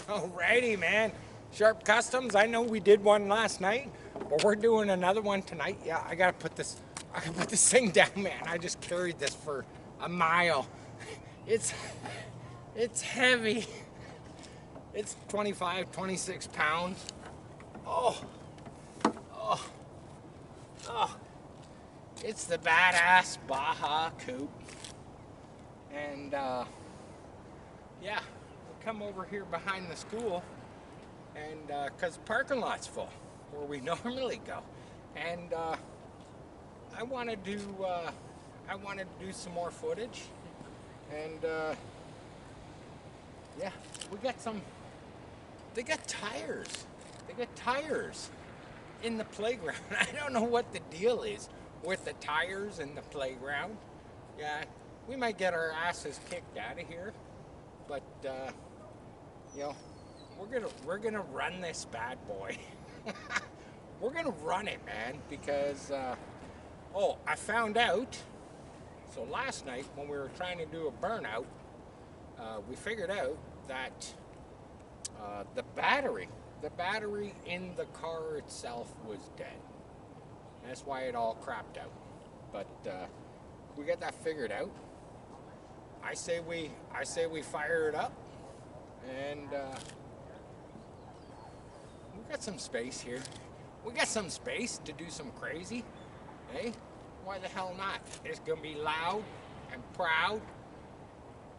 Alrighty, man. Sharp Customs. I know we did one last night, but we're doing another one tonight. Yeah, I gotta put this thing down, man. I just carried this for a mile. It's heavy. It's 25, 26 pounds. Oh, oh, oh. It's the badass Baja coupe. And yeah, we come over here behind the school, and because the parking lot's full where we normally go, and I want to do some more footage, and yeah, we got some. They got tires. They got tires in the playground. I don't know what the deal is with the tires in the playground. Yeah, we might get our asses kicked out of here, but you know, we're gonna run this bad boy. We're gonna run it, man, because oh, I found out. So last night when we were trying to do a burnout, we figured out that the battery in the car itself was dead. That's why it all crapped out. But we got that figured out. I say we fire it up, and we got some space here. We got some space to do some crazy. Hey, why the hell not? It's gonna be loud and proud.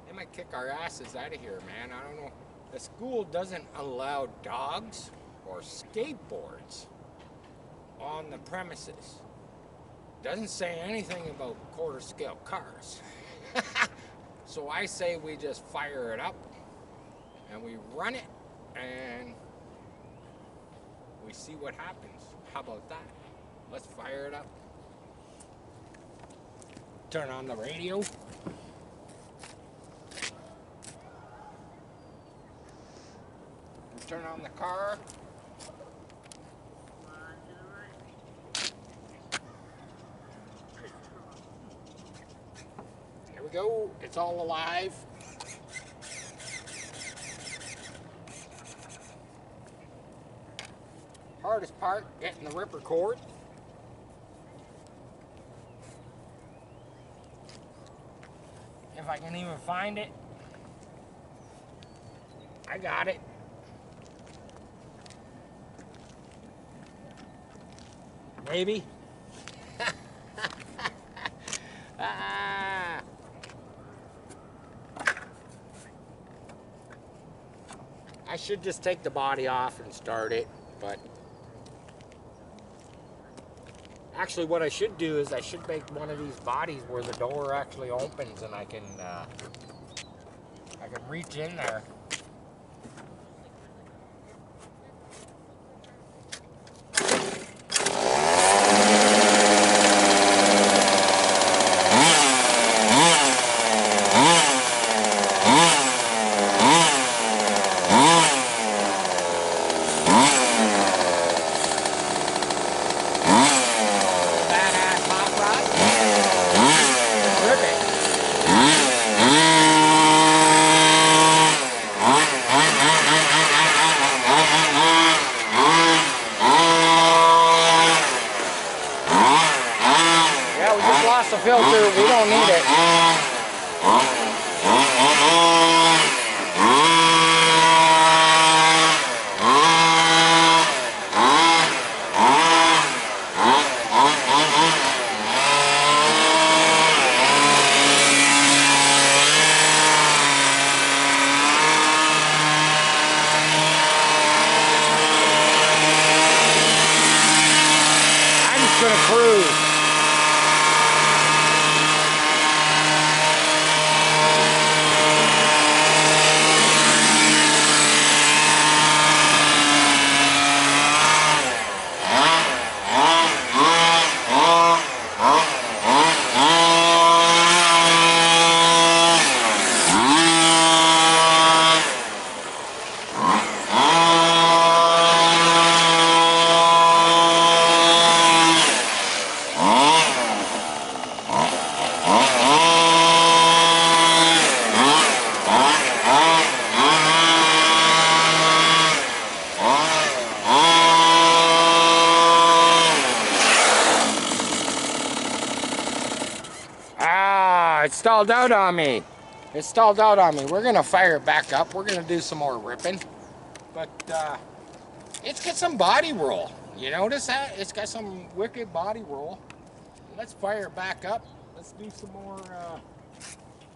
They might kick our asses out of here, man. I don't know. The school doesn't allow dogs or skateboards on the premises. Doesn't say anything about quarter-scale cars. So I say we just fire it up and we run it and we see what happens. How about that? Let's fire it up. Turn on the radio. Turn on the car. Here we go. It's all alive. Hardest part, getting the ripper cord. If I can even find it. I got it. Maybe. Ah. I should just take the body off and start it, but actually what I should do is I should make one of these bodies where the door actually opens and I can reach in there. stalled out on me. It stalled out on me. We're gonna fire it back up. We're gonna do some more ripping. But it's got some body roll. You notice that? It's got some wicked body roll. Let's fire it back up. Let's do some more.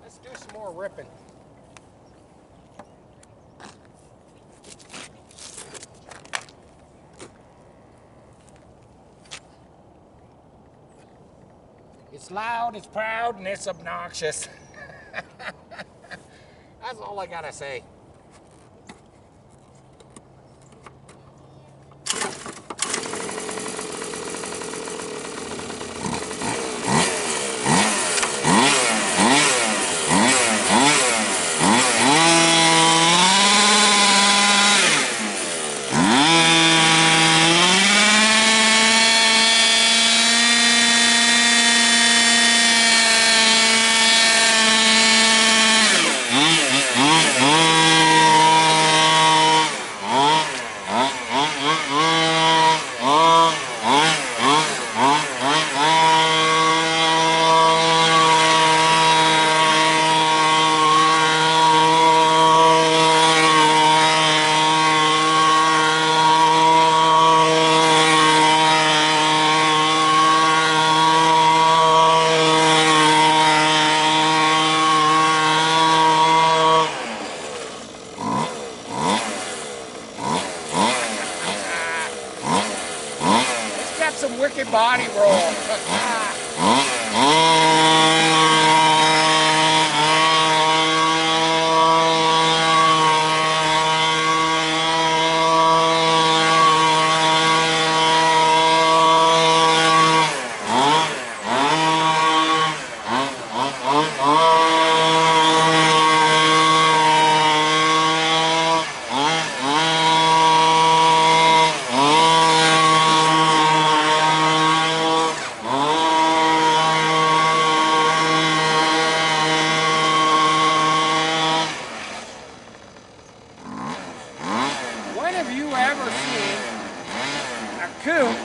Let's do some more ripping. It's loud, it's proud, and it's obnoxious. That's all I gotta say. Some wicked body roll. Coupe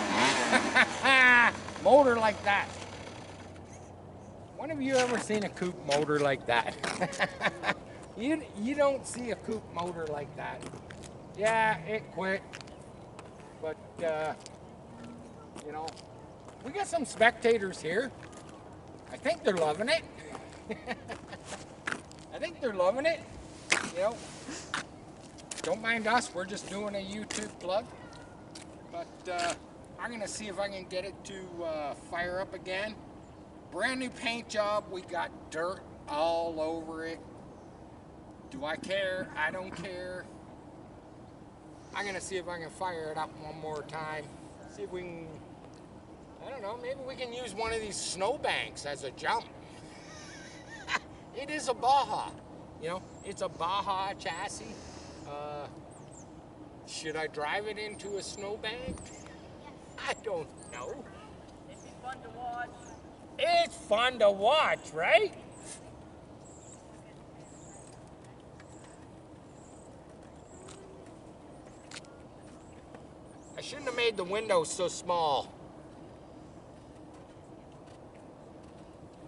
motor like that. When have you ever seen a coupe motor like that? You don't see a coupe motor like that. Yeah, it quit. But you know, we got some spectators here. I think they're loving it. I think they're loving it. You know, don't mind us. We're just doing a YouTube plug. But I'm gonna see if I can get it to fire up again. Brand new paint job. We got dirt all over it. Do I care? I don't care. I'm gonna see if I can fire it up one more time. See if we can, I don't know, maybe we can use one of these snowbanks as a jump. It is a Baja, you know, it's a Baja chassis. Should I drive it into a snowbank? I don't know. It'd be fun to watch. It's fun to watch, right? I shouldn't have made the windows so small.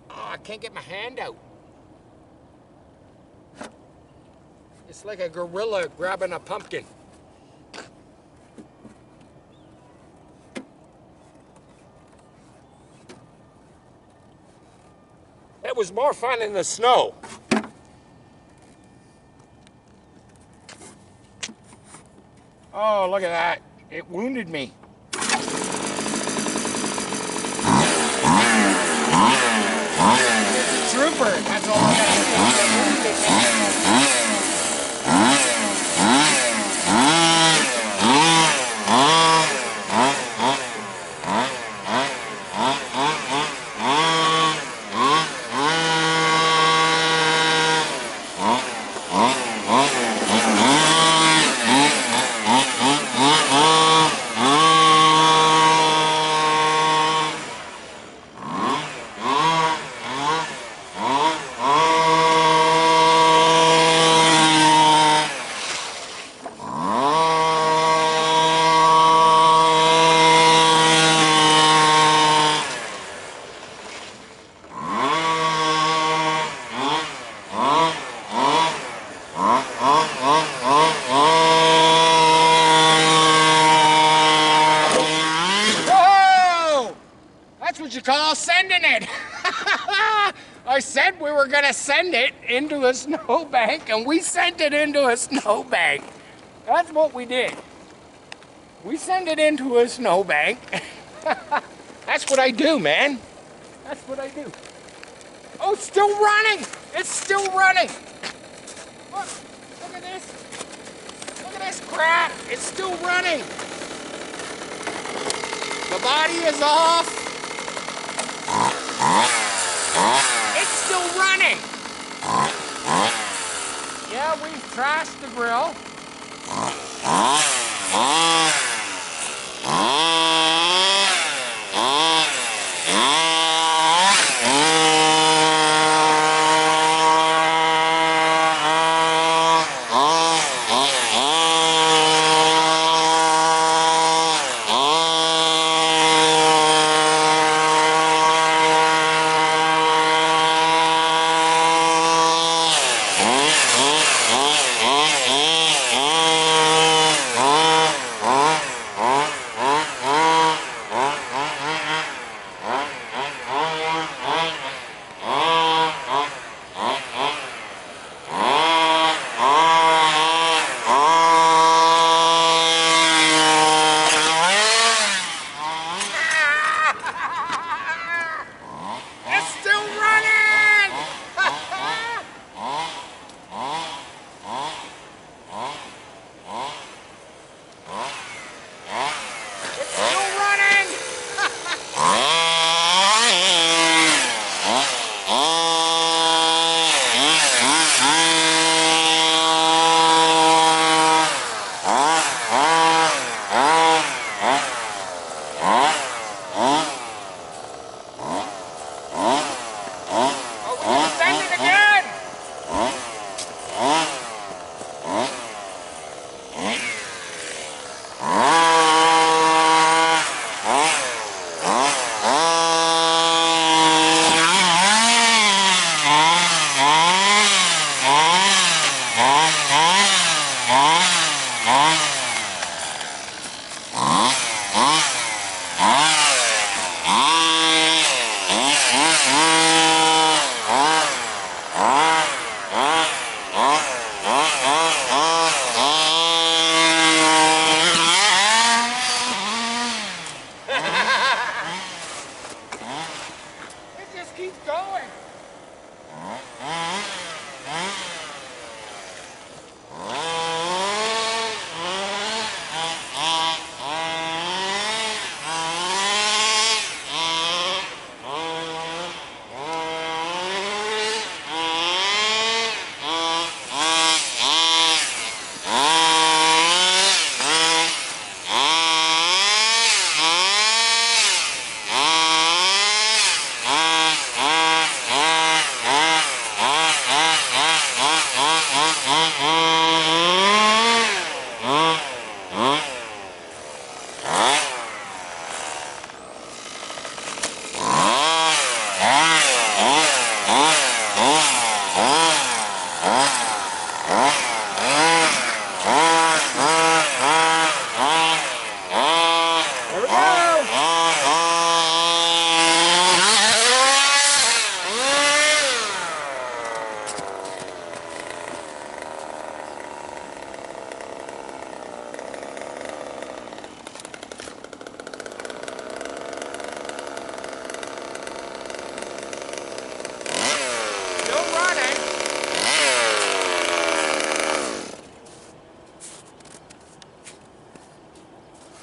Oh, I can't get my hand out. It's like a gorilla grabbing a pumpkin. It was more fun in the snow. Oh, look at that. It wounded me. It's a trooper. That's all I gotta say. Whoa! That's what you call sending it. I said we were gonna send it into a snowbank, and we sent it into a snowbank. That's what we did. We sent it into a snowbank. That's what I do, man. That's what I do. Oh, it's still running. It's still running. Look at this. Look at this crap. It's still running. The body is off. It's still running. Yeah, we've trashed the grill.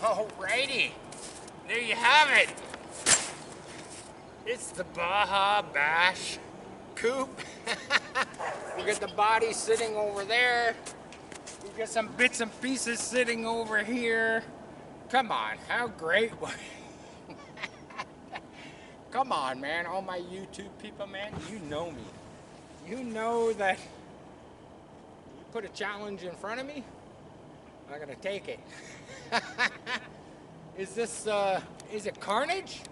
Alrighty, there you have it. It's the Baja Bash coupe. We got the body sitting over there. We got some bits and pieces sitting over here. Come on, how great was it? Come on, man, all my YouTube people, man, you know me. You know that you put a challenge in front of me, I'm gonna take it. Is it carnage?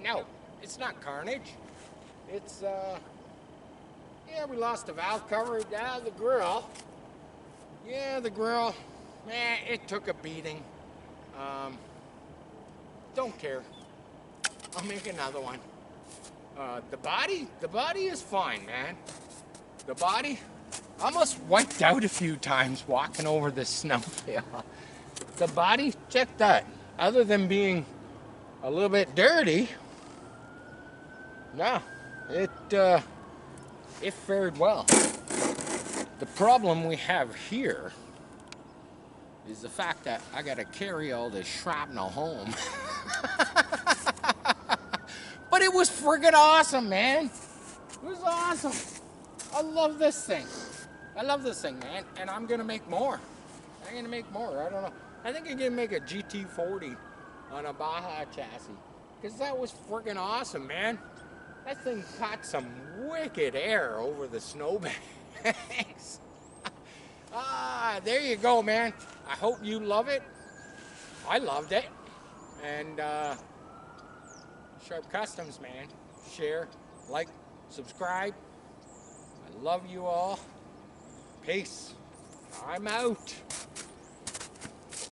No, it's not carnage. It's, yeah, we lost the valve cover down the grill. Yeah, the grill, man, it took a beating. Don't care. I'll make another one. The body is fine, man. The body, almost wiped out a few times walking over the snowfield. The body, check that. Other than being a little bit dirty, no, it fared well. The problem we have here is the fact that I gotta carry all this shrapnel home. But it was friggin' awesome, man. It was awesome. I love this thing. I love this thing, man. And I'm gonna make more. I'm gonna make more. I don't know. I think I'm gonna make a GT40 on a Baja chassis. Because that was friggin' awesome, man. That thing caught some wicked air over the snowbanks. There you go, man. I hope you love it. I loved it. And Sharp Customs, man. Share, like, subscribe. I love you all. Peace. I'm out.